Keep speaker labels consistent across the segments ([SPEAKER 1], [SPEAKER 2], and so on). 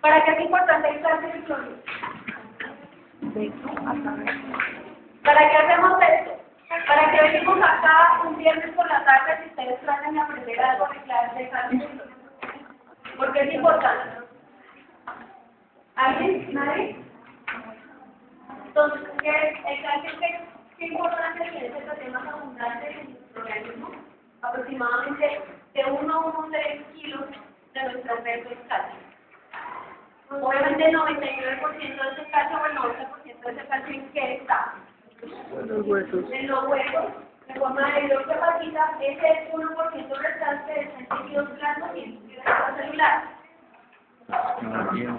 [SPEAKER 1] ¿Para qué es importante el calcio y el cloruro? ¿Para qué hacemos esto? ¿Para qué venimos acá un viernes por la tarde si ustedes tratan de aprender algo de clase de calcio y cloruro? ¿Por qué es importante? ¿Alguien? ¿Nadie? Entonces, el calcio, ¿qué importancia tiene? Es el más abundante en nuestro organismo. Aproximadamente de 1 a 1,3 kilos de nuestro peso es calcio. Obviamente el 99% de ese calcio o el 90% de ese calcio ¿en qué está?
[SPEAKER 2] Los huesos.
[SPEAKER 1] En los huesos, en forma de hidroxapatita, ese 1% restante es en tejidos blandos y en tejidos celulares.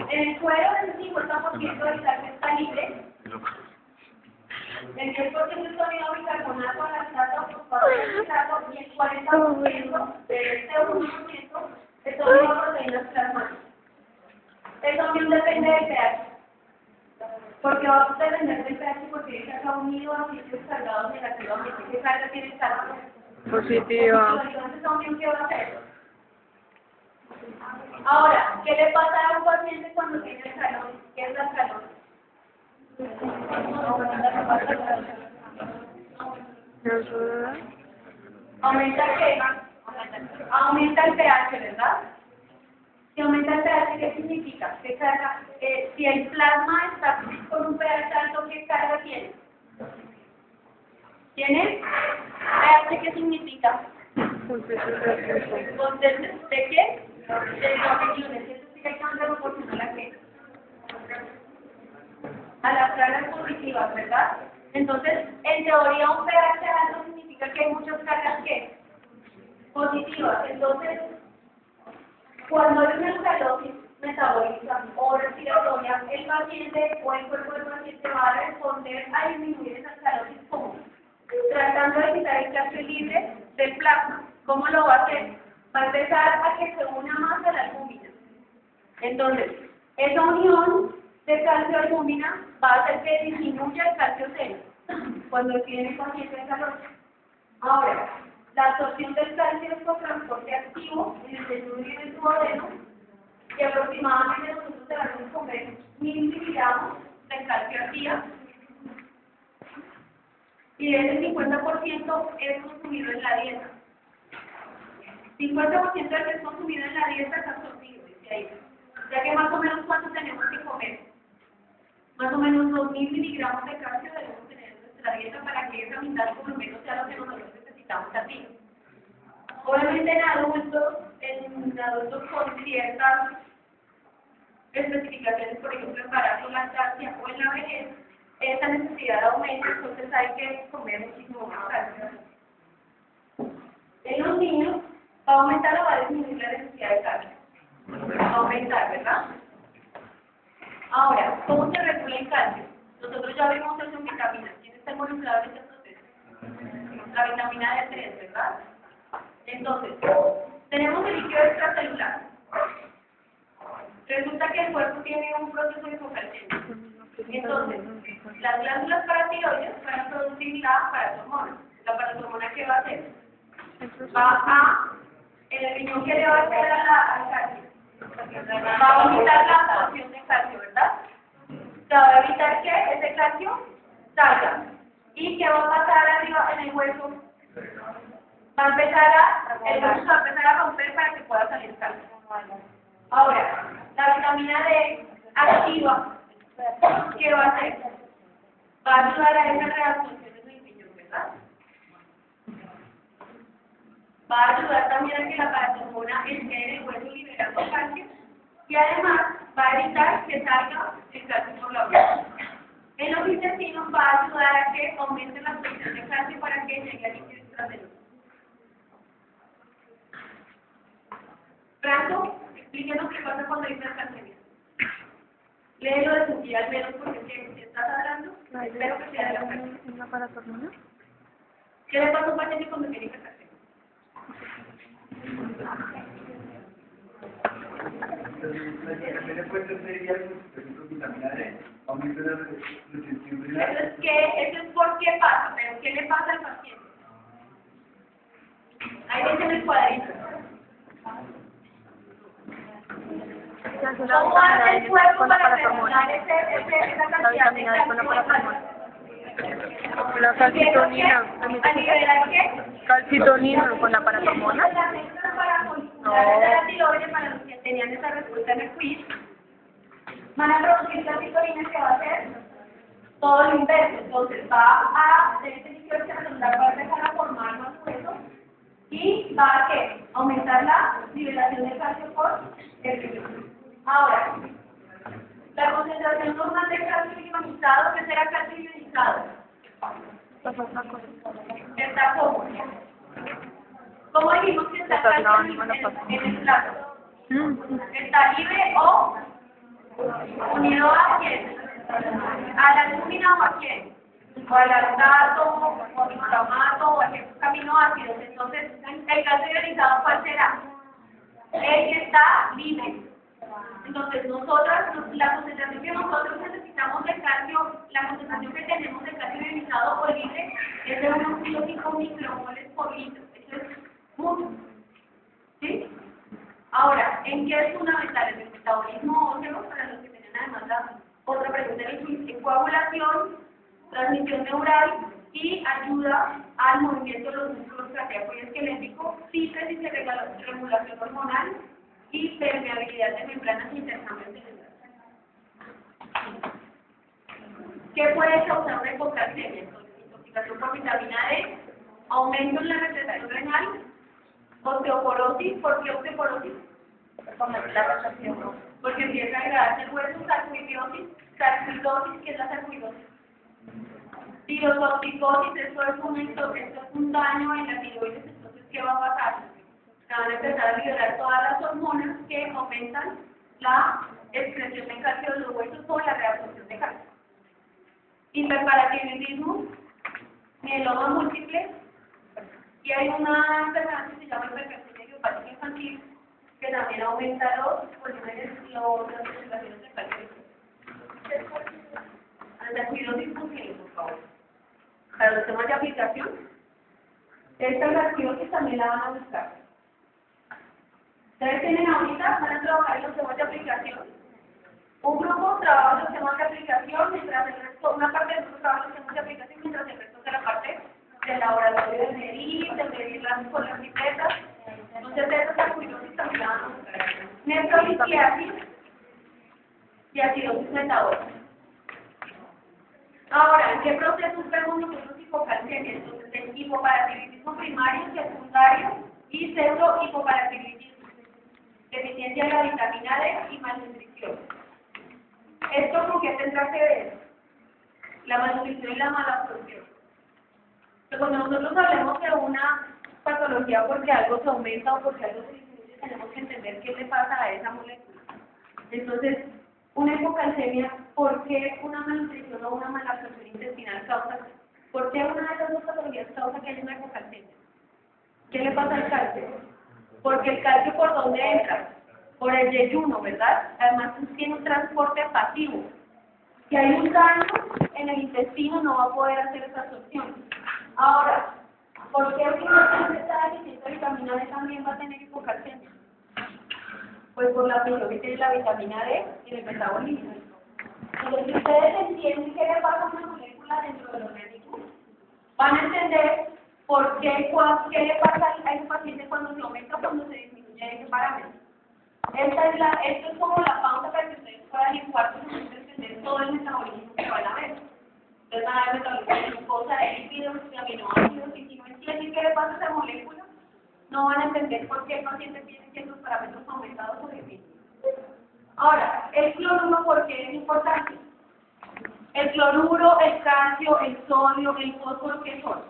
[SPEAKER 1] En el cuero, el 50% del calcio está libre. El 10% es sólido bicarbonato, lactato, fosfato y nitrato, y el 40% de este 1% es sólido proteínas plasmáticas. Eso también depende del pH. Porque va a depender del pH porque está unido a sitios cargados negativamente. ¿Qué carga tiene el calcio?
[SPEAKER 2] Positiva.
[SPEAKER 1] Entonces, también, ¿qué va a hacer? Ahora, ¿qué le pasa a un paciente cuando tiene el calor? ¿Qué es el calor? ¿Aumenta qué? Aumenta el pH, ¿verdad? Si aumenta el pH, ¿qué significa? ¿Qué carga? Si el plasma está con un pH alto, ¿qué carga tiene? ¿Tiene? ¿pH qué significa? ¿De qué? De proporciones. ¿Eso significa que proporcional a qué? A las cargas positivas, ¿verdad? Entonces, en teoría, un pH alto significa que hay muchas cargas ¿qué? Positivas. Entonces, cuando hay una alcalosis metabólica o respiratoria, el paciente o el cuerpo del paciente va a responder a disminuir esa alcalosis como tratando de quitar el calcio libre del plasma. ¿Cómo lo va a hacer? Va a empezar a que se una más a la albúmina. Entonces, esa unión de calcio-albúmina va a hacer que disminuya el calcio cero cuando tiene el paciente de calor. Ahora, la absorción del calcio es por transporte activo en el desnudo y en el duodeno, y aproximadamente nosotros debemos comer 1000 miligramos de calcio al día, y ese 50% es consumido en la dieta. 50% del que es consumido en la dieta es absorbido, dice ahí. Ya que más o menos cuánto tenemos que comer. Más o menos 2000 miligramos de calcio debemos tener en nuestra dieta para que esa mitad por lo menos sea lo que nosotros necesitamos al día. Obviamente en adultos con ciertas especificaciones, por ejemplo, embarazo, lactancia o en la vejez, esa necesidad aumenta, entonces hay que comer muchísimo más calcio. En los niños va a aumentar o va a disminuir la necesidad de calcio. Va a aumentar, ¿verdad? Ahora, ¿cómo se regula el calcio? Nosotros ya vimos eso en vitaminas. ¿Quién está involucrado en este proceso? La vitamina D3, ¿verdad? Entonces, tenemos el líquido extracelular. Resulta que el cuerpo tiene un proceso de focalización. Entonces, las glándulas paratiroides van a producir la paratormona. ¿La paratormona qué va a hacer? El riñón que le va a hacer al calcio. Va a aumentar la absorción de calcio, ¿verdad? Se va a evitar que ese calcio salga. ¿Y qué va a pasar arriba en el hueso? El hueso va a empezar a romper para que pueda salir calcio. Ahora, la vitamina D activa, ¿qué va a hacer? Va a ayudar a esa reabsorción en el riñón, ¿verdad? Va a ayudar también a que la paratormona esté en el hueso liberando calcio y además va a evitar que salga el calcio por la boca. En los intestinos va a ayudar a que aumente la absorción de calcio para que llegue al líquido extracelular. Franco, explíquenos qué pasa cuando hay hipercalcemia. Léelo de su guía al menos porque si estás hablando, espero que sea de la calcemia. ¿Qué le pasa a un paciente cuando tiene hipercalcemia? Eso es por qué pasa, pero ¿qué le pasa al paciente? Ahí dice en el cuadrito. ¿Cómo hace el cuerpo para regular esa
[SPEAKER 2] La
[SPEAKER 1] cantidad de
[SPEAKER 2] vitamina D con la paracetamol.
[SPEAKER 1] calcio?
[SPEAKER 2] La calcitonina.
[SPEAKER 1] ¿A nivelar qué?
[SPEAKER 2] Calcitonina con la paracetamol.
[SPEAKER 1] La tiroides, para los que tenían esa respuesta en el quiz, van a producir calcitonina, que va a hacer todo lo inverso. Entonces va a tener líquido celular, va a empezar a formar más huesos y va a ¿qué? Aumentar la liberación de calcio por el riñón. Ahora, la concentración normal de calcio ionizado, ¿qué será calcio ionizado? Está como. ¿Cómo dijimos que está calcio en el plato? ¿Está libre o unido a quién? ¿A la albúmina o a quién? O al lactato, o al glutamato, o a qué aminoácidos. Entonces, el calcio ionizado, ¿cuál será? El que está libre. Entonces, nosotras, la concentración que nosotros necesitamos de calcio, la concentración que tenemos de calcio ionizado o libre es de unos 0,5 micromoles por litro. Eso es mucho. ¿Sí? Ahora, ¿en qué es fundamental? En el metabolismo óseo, para los que tienen además la otra pregunta en coagulación, transmisión neural y ayuda al movimiento de los músculos cardíaco y esquelético, síntesis y regulación hormonal y permeabilidad de membranas e intercambio celular. ¿Qué puede causar una hipocalcemia? Intoxicación por vitamina D, aumento en la secreción renal, osteoporosis. ¿Por qué osteoporosis? Porque empieza a degradarse el hueso, sarcoidosis, ¿qué es la sarcoidosis? Tirotoxicosis, esto es un daño en la tiroides. Entonces, ¿qué va a pasar? Se van a empezar a liberar todas las hormonas que aumentan la excreción de calcio de los huesos o la reabsorción de calcio. Hiperparatiroidismo, mieloma múltiple, y hay una enfermedad que se llama hipercalcemia idiopática infantil, que también aumenta los volúmenes, las concentraciones de calcio. Antiacidosis funcional, por favor. Para los temas de aplicación, esta antiacidosis también la van a buscar. Ustedes tienen ahorita, van a trabajar en los temas de aplicación. Un grupo trabaja en los temas de aplicación, mientras el resto, una parte del grupo trabaja en los temas de aplicación, mientras el resto de la parte del laboratorio de medir con las pipetas. Entonces, de esas acidosis también la van a buscar. Nefrolitiasis y acidosis metabólica. Ahora, ¿en qué procesos vemos nosotros hipocalcemia? Entonces, el hipoparatiroidismo primario, secundario y pseudo-hipoparatiroidismo. Deficiencia de la vitamina D y malnutrición. ¿Esto con qué tendrá que ver? La malnutrición y la malabsorción. Cuando nosotros hablemos de una patología porque algo se aumenta o porque algo se disminuye, tenemos que entender qué le pasa a esa molécula. Entonces, una hipocalcemia, ¿por qué una malnutrición o una malabsorción intestinal causa? ¿Por qué una de esas dos patologías causa que haya una hipocalcemia? ¿Qué le pasa al calcio? Porque el calcio, ¿por dónde entra? Por el yeyuno, ¿verdad? Además tiene un transporte pasivo. Si hay un daño en el intestino, no va a poder hacer esa absorción. Ahora, ¿por qué si una está deficiente de vitamina D también va a tener hipocalcemia? Pues por la presión que tiene la vitamina D en el metabolismo. Entonces, si ustedes entienden qué le pasa a una molécula dentro del organismo, van a entender por qué le pasa a ese paciente cuando se aumenta o cuando se disminuye ese parámetro. Esto es como la pausa para que ustedes puedan en cuartos minutos entender todo el metabolismo que van a ver. Entonces van a ver metabolismo de glucosa, de lípidos, de aminoácidos, y si no entienden qué le pasa a esa molécula, no van a entender por qué el paciente tiene ciertos parámetros aumentados o disminuidos. Ahora, el cloruro, ¿por qué es importante? El cloruro, el calcio, el sodio, el fósforo, ¿qué son?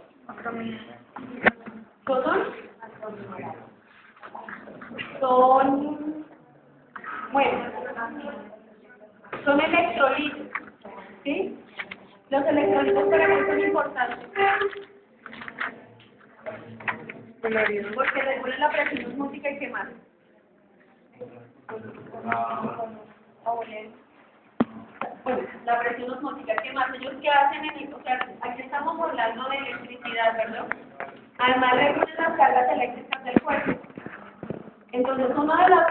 [SPEAKER 1] Son electrolitos, ¿sí? Los electrolitos para qué son importantes. Porque regulan la presión osmótica y qué más. Bueno, la presión osmótica, ¿qué más? Ellos qué hacen en esto, o sea, aquí estamos hablando de electricidad, ¿verdad? Además regulan las cargas eléctricas del cuerpo. Entonces, una de las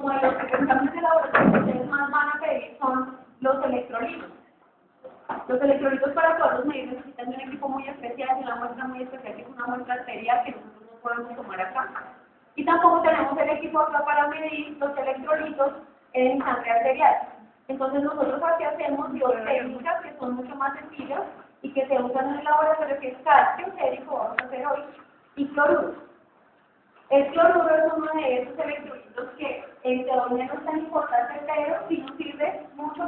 [SPEAKER 1] como los que pensamos de laboratorio que ustedes más van a pedir son los electrolitos. Los electrolitos para poderlos medir necesitan de un equipo muy especial, de una muestra muy especial, que es una muestra arterial que nosotros no podemos tomar acá. Y tampoco tenemos el equipo acá para medir los electrolitos en sangre arterial. Entonces nosotros aquí hacemos biotécnicas que son mucho más sencillas y que se usan en el laboratorio, que es calcio, sérico, vamos a hacer hoy, y cloruro. El cloruro es uno de esos electrolitos que en teoría no es tan importante, pero sí nos sirve mucho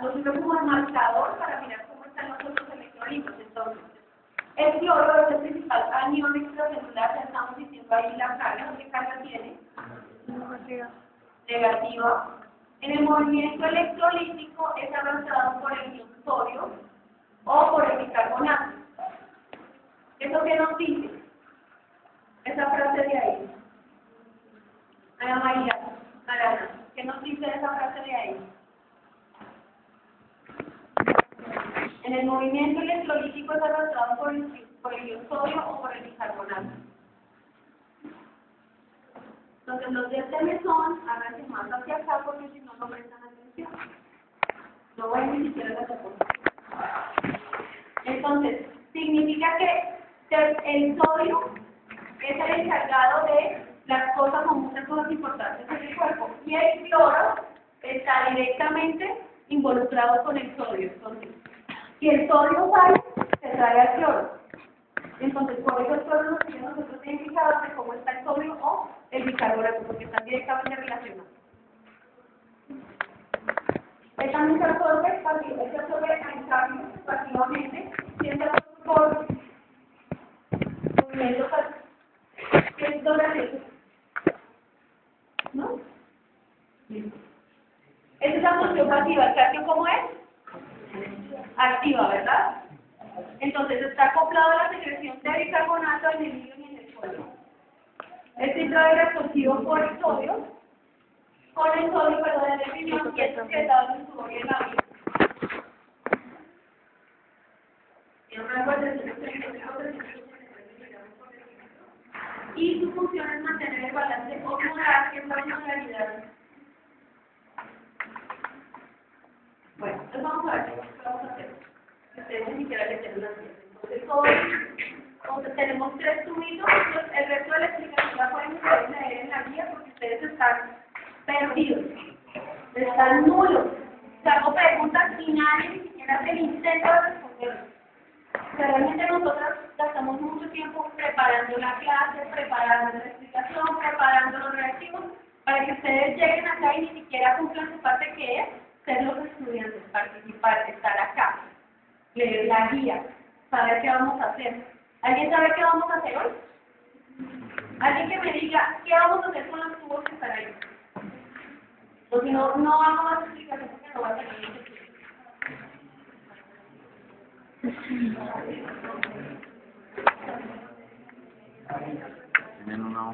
[SPEAKER 1] nos sirve como marcador para mirar cómo están los otros electrolitos. Entonces, el cloro es el principal anión extracelular, ya estamos diciendo ahí la carga, ¿qué carga tiene? Negativa. En el movimiento electrolítico es arrastrado por el ion sodio o por el bicarbonato. ¿Eso qué nos dice? Esa frase de ahí. Ana María, Arana, ¿qué nos dice esa frase de ahí? En el movimiento electrolítico es arrastrado por el ion sodio o por el bicarbonato. Entonces los de este mesón, háganse más hacia acá porque si no, no prestan atención. No voy ni siquiera a hacer cosas. Entonces, significa que el sodio es el encargado de las cosas o muchas cosas importantes en el cuerpo. Y el cloro está directamente involucrado con el sodio. Entonces, si el sodio sale, se sale al cloro. Entonces, por eso el cloro nos tiene nosotros identificados de cómo está el sodio o el bicarbonato, porque están directamente relacionados. Esta misma absorbe, esta absorbe en cambio pasivamente, siempre por movimiento que es dólares, ¿no? Esa es la función pasiva. ¿El calcio cómo es? Activa, ¿verdad? Entonces está acoplado a la secreción de bicarbonato en el hilo y en el sodio. El citro es reabsorbido por el sodio, con el sodio, perdón, en el riñón, y es excretado en el sudor y en la orina. Y su función es mantener el balance hormonal, que es la osmolaridad. Bueno, entonces vamos a ver qué vamos a hacer. Ustedes ni siquiera le tienen las piezas. Entonces, tenemos tres tubitos. El resto de la explicación la pueden ustedes leer en la guía porque ustedes están perdidos. Están nulos. Si hago preguntas finales, ni siquiera se intento responder. Pero realmente nosotros gastamos mucho tiempo preparando la clase, preparando la explicación, preparando los reactivos, para que ustedes lleguen acá y ni siquiera cumplan su parte, que es ser los estudiantes, participar, estar acá, leer la guía, saber qué vamos a hacer. ¿Alguien sabe qué vamos a hacer hoy? Alguien que me diga qué vamos a hacer con los tubos que están ahí. O si no, no hago más explicación porque no va a tener mucho tiempo.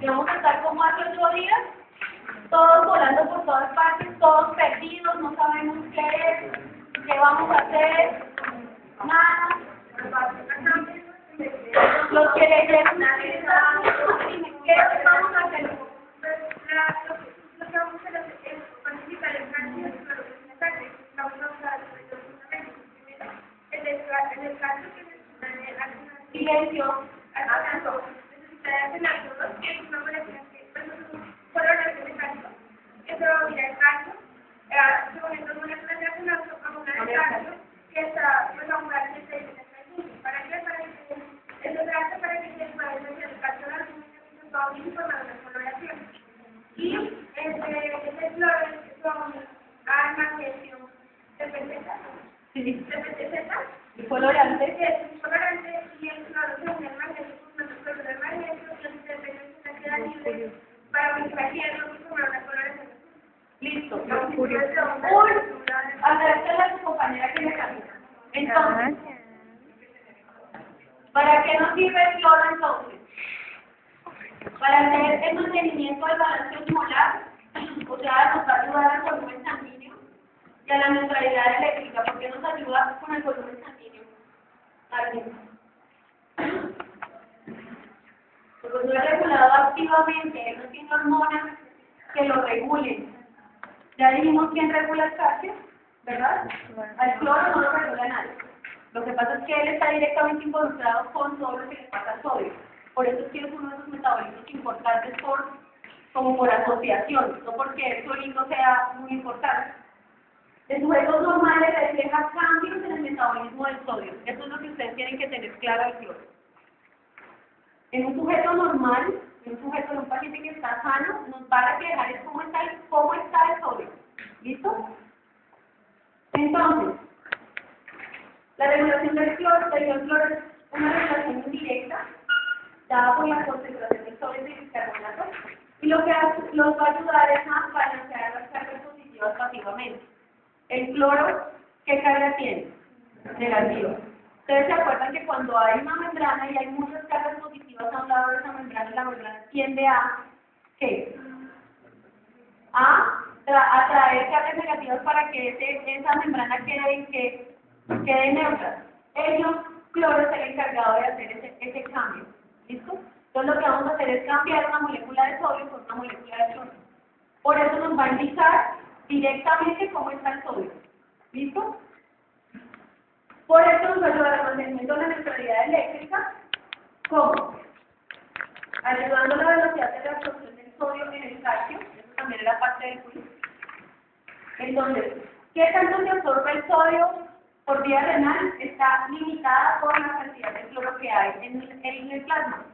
[SPEAKER 1] Y vamos a estar como hace 8 días, todos volando por todas partes, todos perdidos, no sabemos qué es, qué vamos a hacer, nada. Los que leyeron ¿qué vamos a hacer? Lo que vamos a hacer es participar en canciones, pero vamos a usar en el caso que silencio, necesitarán hacer las cosas que es una molécula que colores de calcio. Eso mira el calcio, según estas moléculas de calcio, vamos a ver el calcio, que está pues, a un grado de 6,75. ¿Para qué? Para que eso trata para que se pueda decir el calcio de la alimentación, todo bien informado de la coloración. Y ese cloro son magnesio de PCZ. Sí, de PCZ. El colorante. El colorante y el cloro son el magnesio, nosotros el magnesio, entonces se queda libre para mezclarlo y formar una coloración. Listo. Agradecerle a su compañera que me cambió. Entonces, ¿para qué nos sirve el cloro entonces? Para hacer el mantenimiento del balance osmolar, o sea, nos va a ayudar al volumen sanguíneo y a la neutralidad eléctrica, porque nos ayuda con el volumen sanguíneo. Porque no es regulado activamente, él no tiene hormonas que lo regulen. Ya dijimos quién regula el calcio, ¿verdad? Al cloro no lo regula nadie. Lo que pasa es que él está directamente involucrado con todo lo que le pasa al sodio. Por eso es que es uno de esos metabolitos importantes como por asociación, no porque el solito sea muy importante. En sujetos normales refleja cambios en el metabolismo del sodio. Eso es lo que ustedes tienen que tener claro del cloro. En un sujeto normal, en un paciente que está sano, nos va a reflejar es cómo está el sodio. ¿Listo? Entonces, la regulación del cloro es una regulación indirecta dada por la concentración del sodio y del carbonato, y lo que los va a ayudar es a balancear las cargas positivas pasivamente. El cloro, ¿qué carga tiene? Negativa. Ustedes se acuerdan que cuando hay una membrana y hay muchas cargas positivas a un lado de esa membrana, la membrana tiende a, ¿qué? A atraer cargas negativas para que esa membrana quede neutra. Ellos, cloro, es el encargado de hacer ese cambio. ¿Listo? Entonces lo que vamos a hacer es cambiar una molécula de sodio por una molécula de cloro. Por eso nos va a indicar directamente cómo está el sodio. ¿Listo? Por eso nos va a ayudar al mantenimiento de la neutralidad eléctrica. ¿Cómo? Ayudando a la velocidad de la absorción del sodio en el calcio. Eso también era parte del quiz. Entonces, ¿qué tanto se absorbe el sodio por vía renal? Está limitada por la cantidad de cloro que hay en el plasma.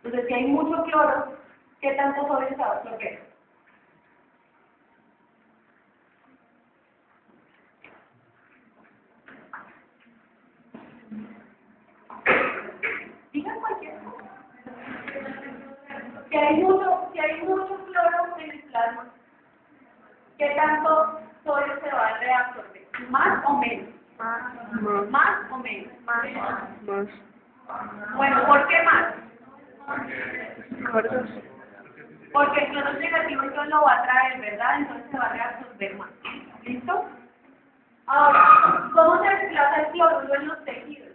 [SPEAKER 1] Entonces, si hay mucho cloro, ¿qué tanto sodio se va a absorber? Digan cualquier cosa. Si hay mucho cloro en el plasma, ¿qué tanto sodio se va a reabsorber? ¿Más o menos? ¿Más o menos?
[SPEAKER 2] Más.
[SPEAKER 1] Bueno, ¿por qué más?
[SPEAKER 2] Gordos.
[SPEAKER 1] Porque el cloro negativo entonces lo va a traer, ¿verdad? Entonces se va a reabsorber más. ¿Listo? Ahora, ¿cómo se desplaza el cloruro en los tejidos?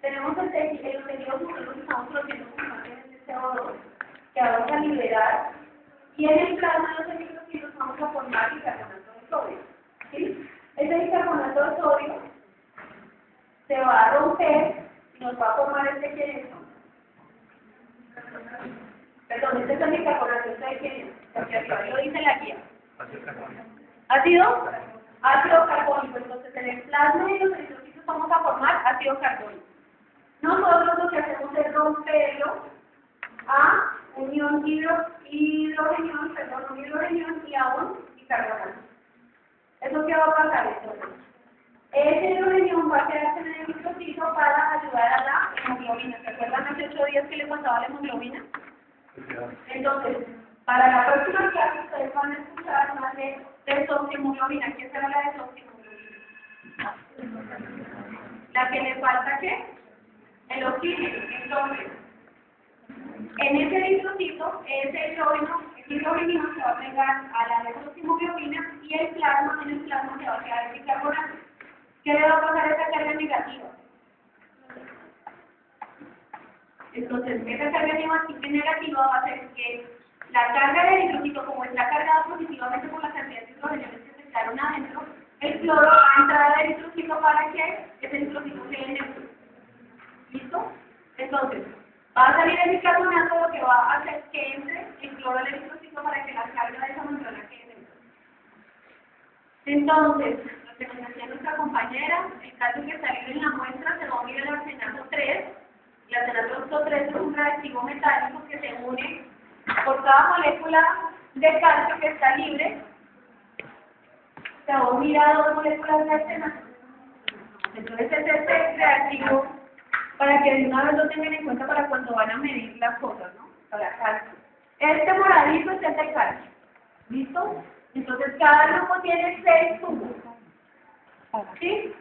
[SPEAKER 1] Tenemos en los tejidos nosotros estamos produciendo sustancias de CO2 que vamos a liberar, y en el plasma de los eritrocitos vamos a formar bicarbonato de sodio. ¿Sí? Ese bicarbonato de sodio se va a romper y nos va a formar este que es. Perdón, este es el bicarbonato, este de quién es, porque arriba lo dice la guía. Ácido carbónico. Entonces en el plasma de los eritrocitos vamos a formar ácido carbónico. Nosotros lo que hacemos es romperlo a un hidrogenión y a un bicarbonato. ¿Eso qué va a pasar entonces? Ese hidrogenión va a quedarse en el eritrocito para ayudar a la hemoglobina. ¿Se acuerdan hace 8 días que le pasaba la hemoglobina? Entonces, para la próxima clase ustedes van a escuchar más de desoxiemoglobina. ¿Qué será la desoxiemoglobina? La que le falta, ¿qué? El oxígeno. Entonces, en ese eritrocito, ese hidrógeno se va a pegar a la desoxiemoglobina y en el plasma se va a quedar el bicarbonato. ¿Qué le va a pasar a esa carga negativa? Entonces, esa carga negativa va a hacer que la carga del eritrocito, como está cargada positivamente por la cantidad de hidrogenes que se quedaron adentro, el cloro va a entrar al eritrocito para que ese eritrocito quede neutro. ¿Listo? Entonces, va a salir el bicarbonato, lo que va a hacer que entre el cloro al eritrocito para que la carga de esa membrana quede neutra. Entonces, lo que nos decía nuestra compañera, el calcio que está libre en la muestra se va a unir al arsenato 3. El arsenato 3 es un reactivo metálico que se une por cada molécula de calcio que está libre. Se va a unir a 2 moléculas de arsenato. Entonces, es este reactivo para que de una vez lo tengan en cuenta para cuando van a medir las cosas, ¿no? Para calcio. Este moradito es el de calcio. ¿Listo? Entonces, cada grupo tiene 6 tubos. ¿Sí?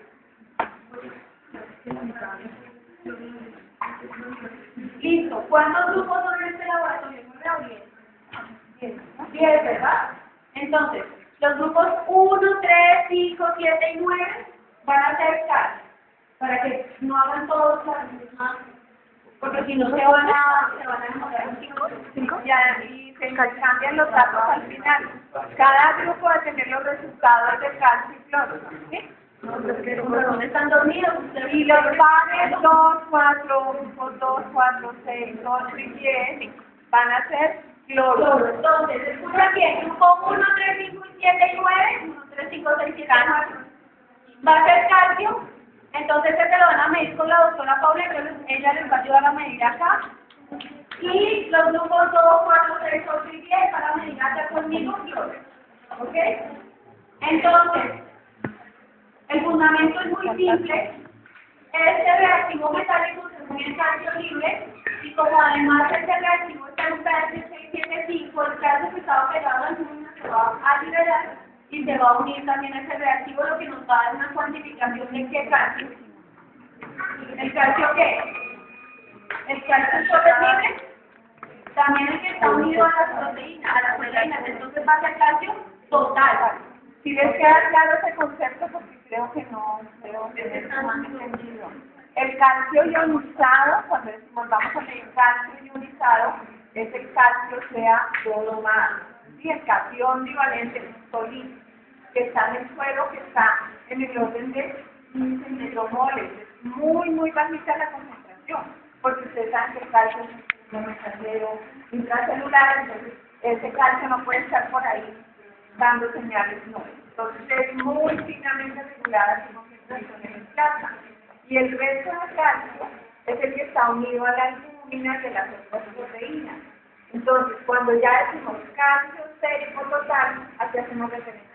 [SPEAKER 1] Listo. ¿Cuántos grupos son en este laboratorio? 10, ¿verdad? Entonces, los grupos 1, 3, 5, 7 y 9 van a ser calcio, para que no hagan todos porque si no se van a demorar un 5.
[SPEAKER 3] Y se intercambian los datos al final. Cada grupo va a tener los resultados de calcio y cloro, ¿sí?
[SPEAKER 1] ¿Dónde están dormidos?
[SPEAKER 3] Y los pares 2, 4, 1, 2, 4, 6, 8 y 10 van a ser cloro.
[SPEAKER 1] Entonces, escucha bien, grupo 1, 3, 5, 7 y 9, 1, 3, 5, 6, 7, 9, va a ser calcio, entonces se lo van a medir con la doctora Paula, entonces ella les va a ayudar a medir acá, y los grupos 2, 4, 6, 8 y 10 van a medir acá conmigo, cloro, ¿ok? Entonces, el fundamento es muy simple. Este reactivo metálico se une en calcio libre y como además este reactivo está en un pH 675, el calcio que estaba pegado al número se va a liberar y se va a unir también a ese reactivo, lo que nos va a dar una cuantificación de qué calcio. ¿El calcio qué? El calcio soluble, también el que está unido a las proteínas, entonces va a ser calcio total.
[SPEAKER 3] Si les queda claro ese concepto, porque creo que no han entendido. El calcio ionizado, cuando decimos vamos a medir calcio ionizado, es el calcio sea todo más. Y el catión bivalente solid, que está en el suelo, que está en el orden de 15 micromoles. Es muy bajita la concentración, porque ustedes saben que el calcio es un mensajero intracelular, entonces ese calcio no puede estar por ahí dando señales no. Entonces es muy finamente regulada su concentración en el plasma. Y el resto del calcio es el que está unido a la albúmina de las otras proteínas. Entonces, cuando ya decimos calcio sérico total, aquí hacemos referencia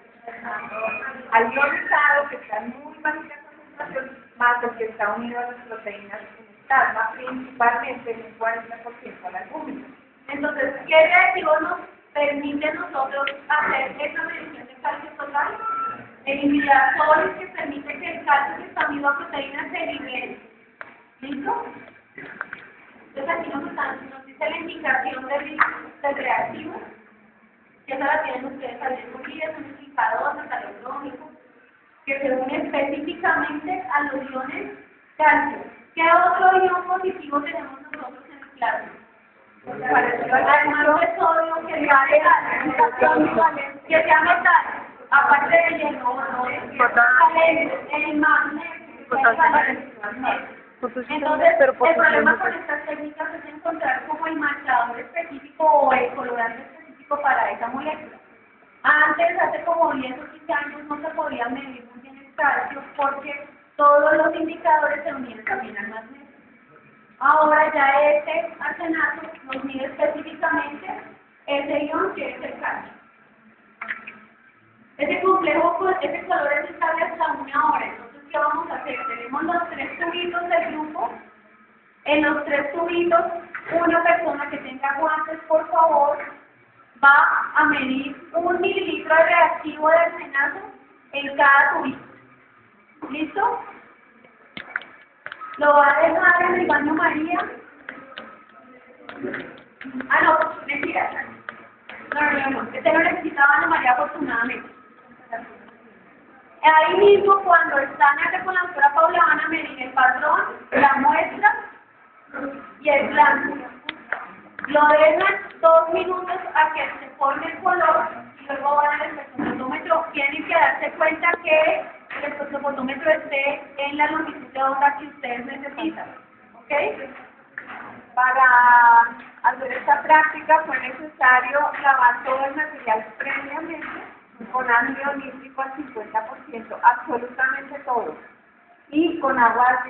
[SPEAKER 3] al ionizado, que está en muy baja concentración, más el que está unido a las proteínas en el plasma, principalmente en un 40% a la albúmina.
[SPEAKER 1] Entonces, ¿qué reactivo nos permite a nosotros hacer esa medición de calcio total? El inhibidor que permite que el calcio que está unido a proteínas se libere. ¿Listo? Entonces aquí nos dice la indicación del reactivo, que esa la tienen ustedes también muy bien, es un indicador metalotrónico, que se une específicamente a los iones calcio. ¿Qué otro ion positivo tenemos nosotros en el plasma? Además de sodio, que sea metal, aparte del hielo, el magnesio. Entonces, el problema con estas técnicas es encontrar como el marcador específico o el colorante específico para esa molécula. Antes, hace como 10 o 15 años, no se podía medir muy bien el calcio porque todos los indicadores se unían también al magnesio. Ahora ya este arsenato nos mide específicamente ese ion que es el calcio. Ese complejo, ese color es estable hasta 1 hora. Entonces, ¿qué vamos a hacer? Tenemos los 3 tubitos del grupo. En los 3 tubitos, una persona que tenga guantes, por favor, va a medir 1 mililitro de reactivo de arsenato en cada tubito. ¿Listo? Lo va a dejar en el baño María. Ah, no, mentira. No. Este no necesita baño María afortunadamente. Ahí mismo, cuando están acá con la doctora Paula, van a medir el patrón, la muestra y el blanco. Lo dejan 2 minutos a que se forme el color y luego van al espectrofotómetro. Tienen que darse cuenta que el espectrofotómetro esté en la longitud de onda que ustedes necesitan. ¿Ok?
[SPEAKER 3] Para hacer esta práctica fue necesario lavar todo el material previamente con ácido nítrico al 50%, absolutamente todo, y con agua